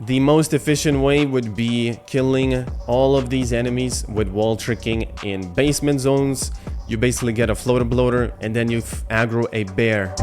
The most efficient way would be killing all of these enemies with wall tricking in basement zones. You basically get a floater bloater and then you aggro a bear.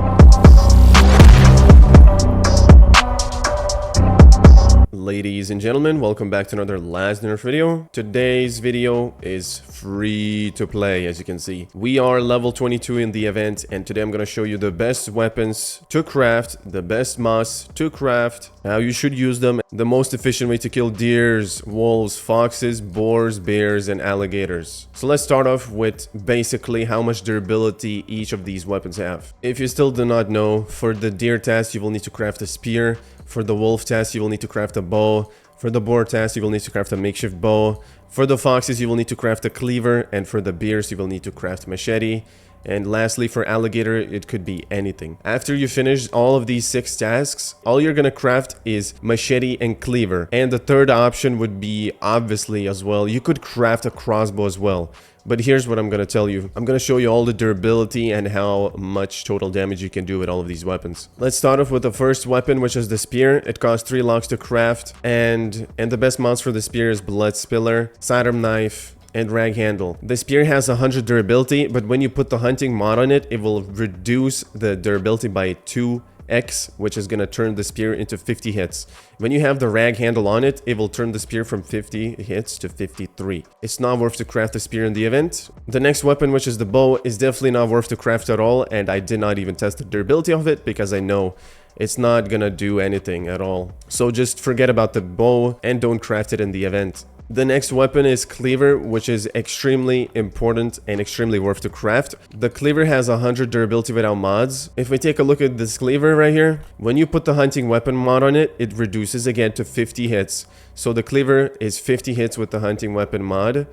Ladies and gentlemen, welcome back to another Last Nerf video. Today's video is free to play, as you can see. We are level 22 in the event, and today I'm going to show you the best weapons to craft, the best moss to craft, how you should use them, the most efficient way to kill deers, wolves, foxes, boars, bears, and alligators. So let's start off with basically how much durability each of these weapons have. If you still do not know, for the deer task, you will need to craft a spear. For the wolf task, you will need to craft a bow. For the boar task, you will need to craft a makeshift bow. For the foxes, you will need to craft a cleaver. And for the bears, you will need to craft machete. And lastly, for alligator, it could be anything. After you finish all of these 6 tasks, all you're gonna craft is machete and cleaver. And the third option would be, obviously, as well, you could craft a crossbow as well. But here's what I'm gonna tell you. I'm gonna show you all the durability and how much total damage you can do with all of these weapons. Let's start off with the first weapon, which is the spear. It costs 3 logs to craft. And the best mods for the spear is blood spiller, sidearm knife, and rag handle. The spear has 100 durability, but when you put the hunting mod on it, it will reduce the durability by 2x, which is gonna turn the spear into 50 hits. When you have the rag handle on it, it will turn the spear from 50 hits to 53. It's not worth to craft the spear in the event. The next weapon, which is the bow, is definitely not worth to craft at all, and I did not even test the durability of it because I know it's not gonna do anything at all. So just forget about the bow and don't craft it in the event. The next weapon is cleaver, which is extremely important and extremely worth to craft. The cleaver has 100 durability without mods. If we take a look at this cleaver right here, when you put the hunting weapon mod on it, it reduces again to 50 hits. So the cleaver is 50 hits with the hunting weapon mod.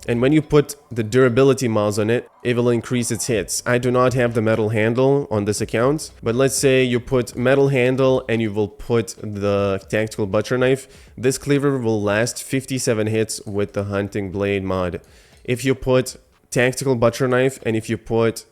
And when you put the durability mods on it, it will increase its hits. I do not have the metal handle on this account, but let's say you put metal handle and you will put the tactical butcher knife. This cleaver will last 57 hits with the hunting blade mod. If you put tactical butcher knife and if you put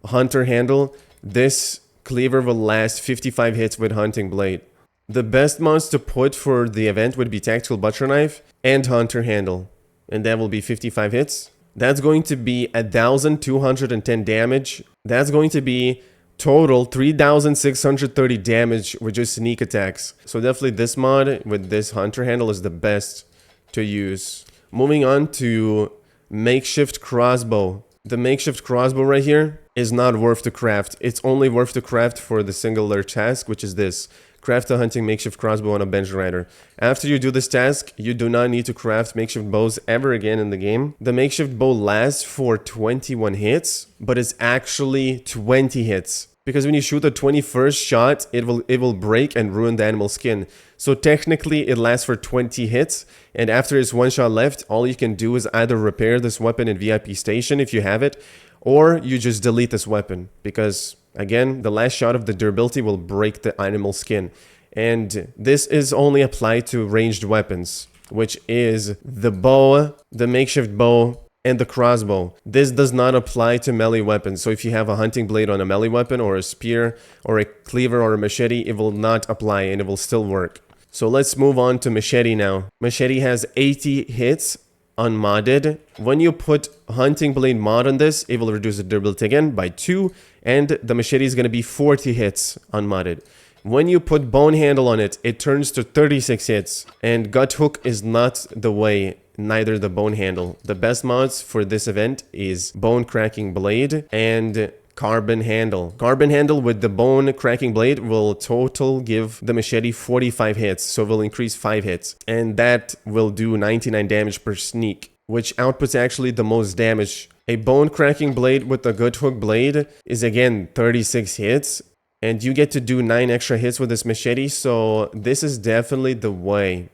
hunter handle, this cleaver will last 55 hits with hunting blade. The best mods to put for the event would be tactical butcher knife and hunter handle. And that will be 55 hits. That's going to be 1,210 damage. That's going to be total 3,630 damage with just sneak attacks. So definitely this mod with this hunter handle is the best to use. Moving on to makeshift crossbow. The makeshift crossbow right here is not worth to craft. It's only worth to craft for the singular task, which is this. Craft a hunting makeshift crossbow on a bench rider. After you do this task, you do not need to craft makeshift bows ever again in the game. The makeshift bow lasts for 21 hits, but it's actually 20 hits. Because when you shoot the 21st shot, it will break and ruin the animal skin. So technically it lasts for 20 hits, and after it's 1 shot left, all you can do is either repair this weapon in VIP station if you have it, or you just delete this weapon. Because again, the last shot of the durability will break the animal skin. And this is only applied to ranged weapons, which is the bow, the makeshift bow, and the crossbow. This does not apply to melee weapons. So if you have a hunting blade on a melee weapon or a spear or a cleaver or a machete, it will not apply and it will still work. So let's move on to machete now. Machete has 80 hits unmodded. When you put hunting blade mod on this, it will reduce the durability again by 2, and the machete is going to be 40 hits unmodded. When you put bone handle on it, it turns to 36 hits, and gut hook is not the way, neither the bone handle. The best mods for this event is bone cracking blade and carbon handle. Carbon handle with the bone cracking blade will total give the machete 45 hits, so it will increase 5 hits, and that will do 99 damage per sneak, which outputs actually the most damage. A bone cracking blade with a gut hook blade is again 36 hits, and you get to do 9 extra hits with this machete, so this is definitely the way.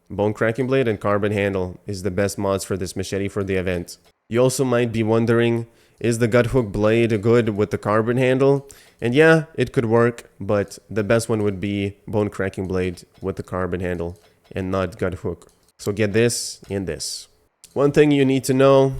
Bone cracking blade and carbon handle is the best mods for this machete for the event. You also might be wondering, is the gut hook blade good with the carbon handle? And yeah, it could work, but the best one would be bone cracking blade with the carbon handle and not gut hook. So get this and this. One thing you need to know,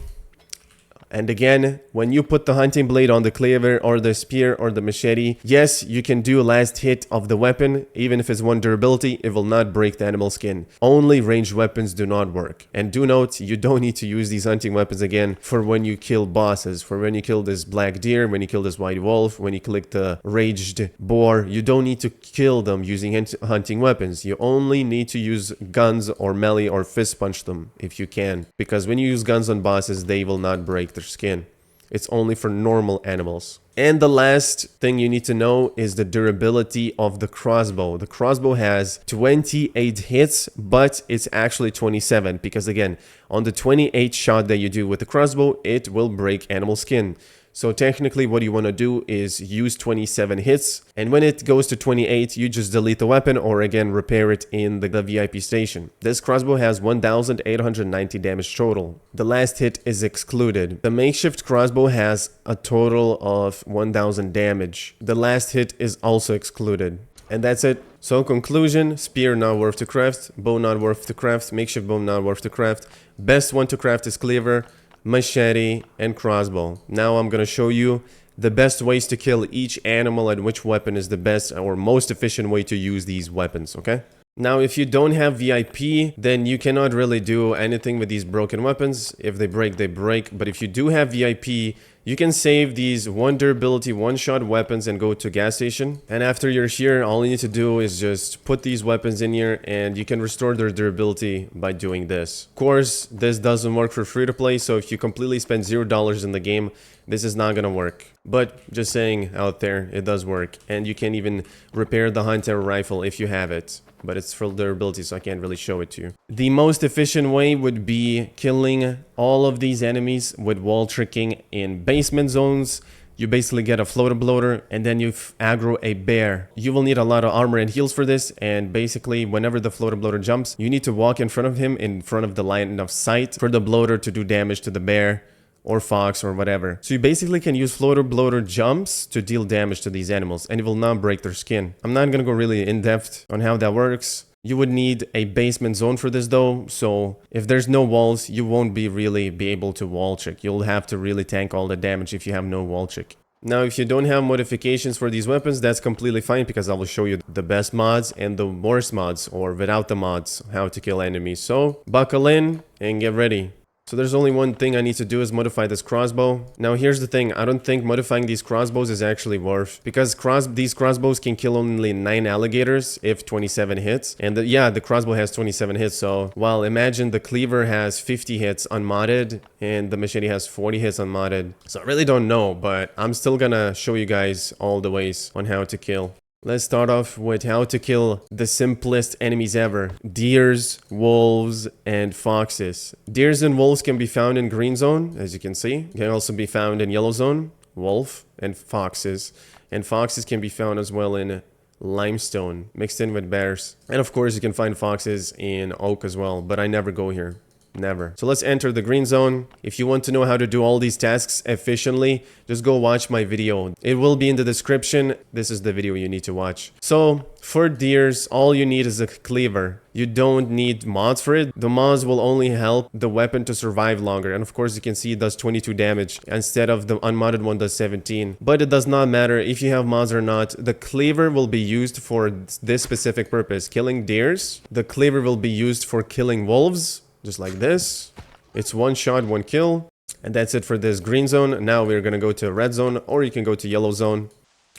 And again, when you put the hunting blade on the cleaver or the spear or the machete, yes, you can do a last hit of the weapon. Even if it's one durability, it will not break the animal skin. Only ranged weapons do not work. And do note, you don't need to use these hunting weapons again for when you kill bosses. For when you kill this black deer, when you kill this white wolf, when you click the raged boar, you don't need to kill them using hunting weapons. You only need to use guns or melee or fist punch them if you can. Because when you use guns on bosses, they will not break their skin. It's only for normal animals. And the last thing you need to know is the durability of the crossbow. The crossbow has 28 hits, but it's actually 27 because again, on the 28 shot that you do with the crossbow, it will break animal skin. So technically what you want to do is use 27 hits, and when it goes to 28, you just delete the weapon or again repair it in the VIP station. This crossbow has 1890 damage total. The last hit is excluded. The makeshift crossbow has a total of 1000 damage. The last hit is also excluded. And that's it. So conclusion, spear not worth to craft, bow not worth to craft, makeshift bow not worth to craft. Best one to craft is cleaver, machete, and crossbow. Now I'm gonna show you the best ways to kill each animal and which weapon is the best or most efficient way to use these weapons, okay? Now, if you don't have VIP, then you cannot really do anything with these broken weapons. If they break, they break. But if you do have VIP, you can save these one durability, one-shot weapons and go to gas station. And after you're here, all you need to do is just put these weapons in here and you can restore their durability by doing this. Of course, this doesn't work for free-to-play, so if you completely spend $0 in the game, this is not gonna work. But just saying out there, it does work. And you can even repair the hunter rifle if you have it. But it's full durability, so I can't really show it to you. The most efficient way would be killing all of these enemies with wall tricking in basement zones. You basically get a floater bloater and then you aggro a bear. You will need a lot of armor and heals for this, and basically whenever the floater bloater jumps, you need to walk in front of him in front of the line of sight for the bloater to do damage to the bear or fox or whatever. So you basically can use floater bloater jumps to deal damage to these animals and it will not break their skin. I'm not gonna go really in depth on how that works. You would need a basement zone for this though, so if there's no walls, you won't really be able to wall trick. You'll have to really tank all the damage if you have no wall trick. Now, if you don't have modifications for these weapons, that's completely fine because I will show you the best mods and the worst mods, or without the mods, how to kill enemies. So buckle in and get ready. So there's only one thing I need to do is modify this crossbow. Now here's the thing, I don't think modifying these crossbows is actually worth, because these crossbows can kill only 9 alligators if 27 hits. And yeah, the crossbow has 27 hits, so while imagine the cleaver has 50 hits unmodded and the machete has 40 hits unmodded. So I really don't know, but I'm still gonna show you guys all the ways on how to kill. Let's start off with how to kill the simplest enemies ever. Deers, wolves, and foxes. Deers and wolves can be found in green zone, as you can see. Can also be found in yellow zone, wolf, and foxes. And foxes can be found as well in limestone, mixed in with bears. And of course, you can find foxes in oak as well, but I never go here. Never. So let's enter the green zone. If you want to know how to do all these tasks efficiently, just go watch my video. It will be in the description. This is the video you need to watch. So for deers, all you need is a cleaver. You don't need mods for it. The mods will only help the weapon to survive longer. And of course, you can see it does 22 damage instead of the unmodded one does 17. But it does not matter if you have mods or not. The cleaver will be used for this specific purpose. Killing deers. The cleaver will be used for killing wolves. Just like this. It's one shot, one kill. And that's it for this green zone. Now we're gonna go to red zone, or you can go to yellow zone.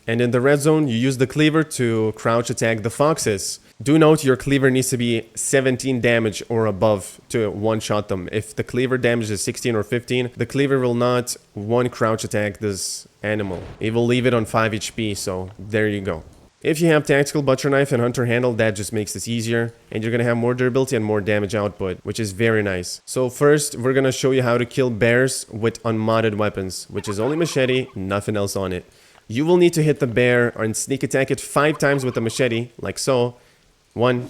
And in the red zone, you use the cleaver to crouch attack the foxes. Do note your cleaver needs to be 17 damage or above to one-shot them. If the cleaver damage is 16 or 15, the cleaver will not one crouch attack this animal. It will leave it on 5 HP, so there you go. If you have tactical butcher knife and hunter handle, that just makes this easier, and you're gonna have more durability and more damage output, which is very nice. So first, we're gonna show you how to kill bears with unmodded weapons, which is only machete, nothing else on it. You will need to hit the bear and sneak attack it 5 times with the machete, like so. 1.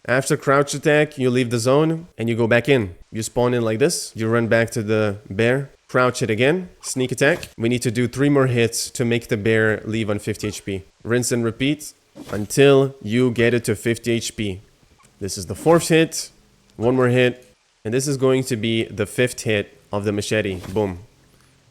After crouch attack, you leave the zone and you go back in. You spawn in like this, you run back to the bear. Crouch it again, sneak attack. We need to do 3 more hits to make the bear leave on 50 HP. Rinse and repeat until you get it to 50 HP. This is the 4th hit, 1 more hit, and this is going to be the 5th hit of the machete. Boom.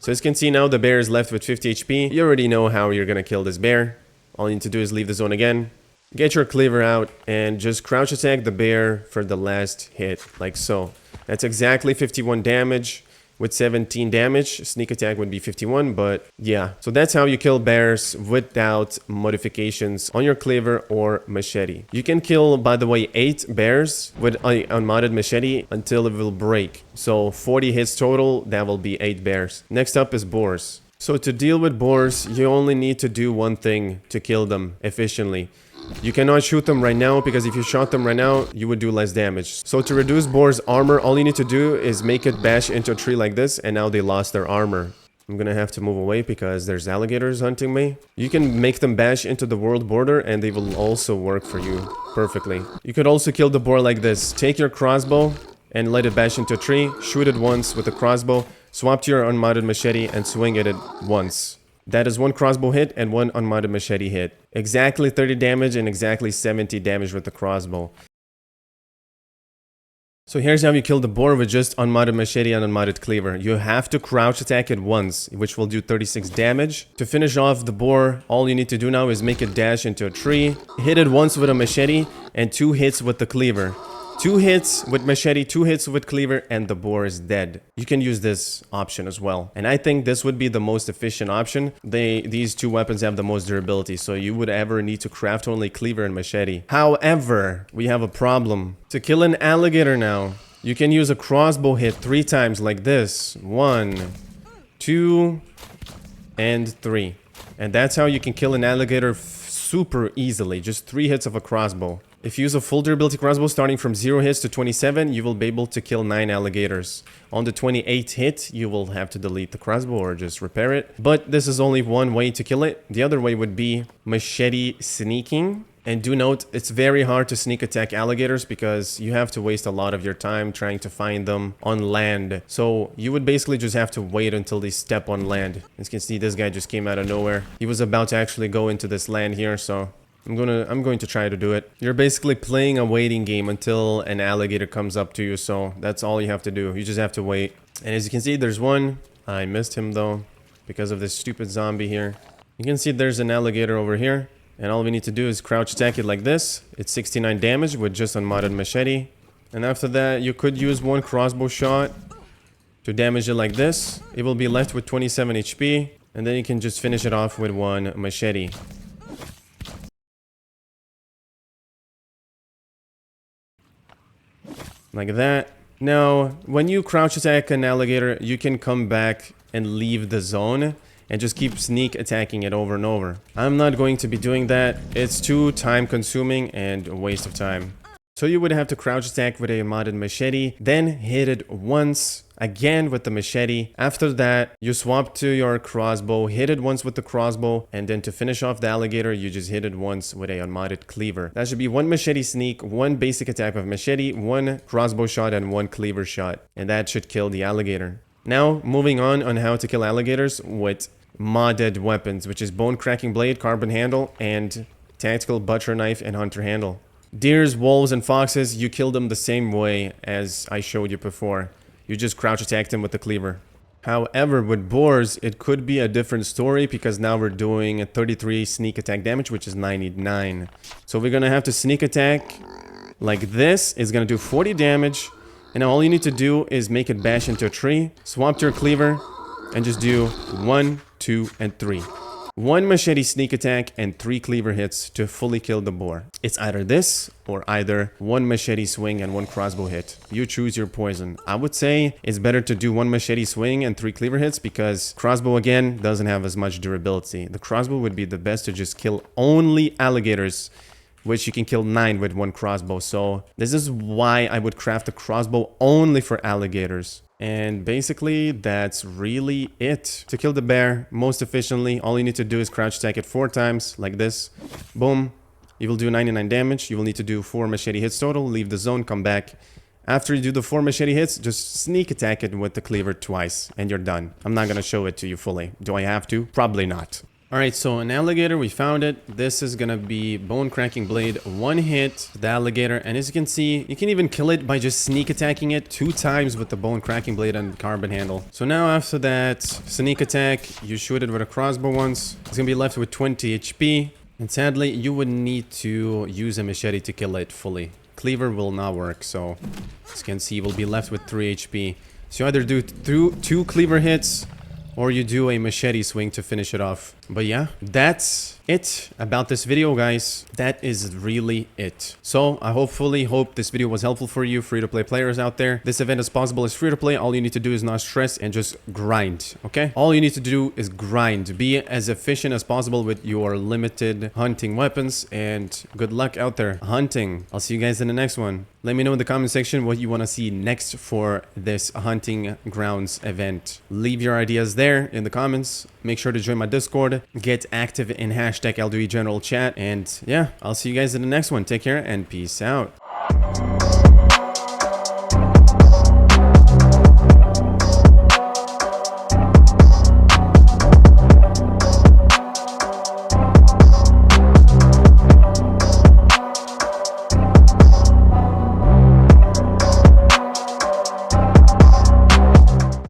So as you can see now, the bear is left with 50 HP. You already know how you're gonna kill this bear. All you need to do is leave the zone again. Get your cleaver out and just crouch attack the bear for the last hit, like so. That's exactly 51 damage. With 17 damage, sneak attack would be 51, but yeah. So that's how you kill bears without modifications on your cleaver or machete. You can kill, by the way, 8 bears with an unmodded machete until it will break. So 40 hits total, that will be 8 bears. Next up is boars. So to deal with boars, you only need to do one thing to kill them efficiently. You cannot shoot them right now, because if you shot them right now, you would do less damage. So to reduce boar's armor, all you need to do is make it bash into a tree like this, and now they lost their armor. I'm gonna have to move away because there's alligators hunting me. You can make them bash into the world border, and they will also work for you perfectly. You could also kill the boar like this. Take your crossbow and let it bash into a tree, shoot it once with the crossbow, swap to your unmodded machete and swing at it once. That is 1 crossbow hit and 1 unmodded machete hit. Exactly 30 damage and exactly 70 damage with the crossbow. So here's how you kill the boar with just unmodded machete and unmodded cleaver. You have to crouch attack it once, which will do 36 damage. To finish off the boar, all you need to do now is make it dash into a tree, hit it once with a machete, and 2 hits with the cleaver. 2 hits with machete, 2 hits with cleaver, and the boar is dead. You can use this option as well. And I think this would be the most efficient option. These 2 weapons have the most durability, so you would ever need to craft only cleaver and machete. However, we have a problem. To kill an alligator now, you can use a crossbow hit 3 times like this. 1, 2, and 3. And that's how you can kill an alligator super easily. Just 3 hits of a crossbow. If you use a full durability crossbow starting from 0 hits to 27, you will be able to kill 9 alligators. On the 28th hit, you will have to delete the crossbow or just repair it. But this is only one way to kill it. The other way would be machete sneaking. And do note, it's very hard to sneak attack alligators because you have to waste a lot of your time trying to find them on land. So you would basically just have to wait until they step on land. As you can see, this guy just came out of nowhere. He was about to actually go into this land here, so I'm going to try to do it. You're basically playing a waiting game until an alligator comes up to you, so that's all you have to do. You just have to wait. And as you can see, there's one. I missed him though because of this stupid zombie here. You can see there's an alligator over here, and all we need to do is crouch attack it like this. It's 69 damage with just unmodded machete. And after that, you could use 1 crossbow shot to damage it like this. It will be left with 27 HP, and then you can just finish it off with 1 machete. Like that. Now, when you crouch attack an alligator, you can come back and leave the zone and just keep sneak attacking it over and over. I'm not going to be doing that. It's too time consuming and a waste of time. So you would have to crouch attack with a modded machete, then hit it once again with the machete. After that, you swap to your crossbow, hit it once with the crossbow, and then to finish off the alligator, you just hit it once with a unmodded cleaver. That should be 1 machete sneak, 1 basic attack of machete, 1 crossbow shot, and 1 cleaver shot. And that should kill the alligator. Now, moving on how to kill alligators with modded weapons, which is bone cracking blade, carbon handle, and tactical butcher knife and hunter handle. Deers, wolves, and foxes, you kill them the same way as I showed you before. You just crouch attack them with the cleaver. However, with boars, it could be a different story because now we're doing a 33 sneak attack damage, which is 99. So we're gonna have to sneak attack like this. It's gonna do 40 damage. And now all you need to do is make it bash into a tree, swap to your cleaver, and just do 1, 2, and 3. 1 machete sneak attack and 3 cleaver hits to fully kill the boar. It's either this or either 1 machete swing and 1 crossbow hit. You choose your poison. I would say it's better to do 1 machete swing and 3 cleaver hits because crossbow again doesn't have as much durability. The crossbow would be the best to just kill only alligators, which you can kill 9 with 1 crossbow. So this is why I would craft a crossbow only for alligators. And basically, that's really it. To kill the bear most efficiently, all you need to do is crouch attack it 4 times, like this. Boom. You will do 99 damage. You will need to do 4 machete hits total, leave the zone, come back. After you do the 4 machete hits, just sneak attack it with the cleaver twice, and you're done. I'm not gonna show it to you fully. Do I have to? Probably not. All right, so an alligator, we found it. This is gonna be bone cracking blade, one hit the alligator, and as you can see, you can even kill it by just sneak attacking it 2 times with the bone cracking blade and carbon handle. So now after that sneak attack, you shoot it with a crossbow once. It's gonna be left with 20 HP, and sadly you would need to use a machete to kill it fully. Cleaver will not work, so as you can see, we'll be left with 3 HP. So you either do 2 cleaver hits, or you do a machete swing to finish it off. But yeah, that's it about this video, guys. That is really it. So I hopefully hope this video was helpful for you free-to-play players out there. This event as possible is free-to-play. All you need to do is not stress and just grind, okay? All you need to do is grind. Be as efficient as possible with your limited hunting weapons, and good luck out there hunting. I'll see you guys in the next one. Let me know in the comment section what you want to see next for this hunting grounds event. Leave your ideas there in the comments. Make sure to join my Discord, get active in #ldoe general chat, and yeah, I'll see you guys in the next one. Take care and peace out.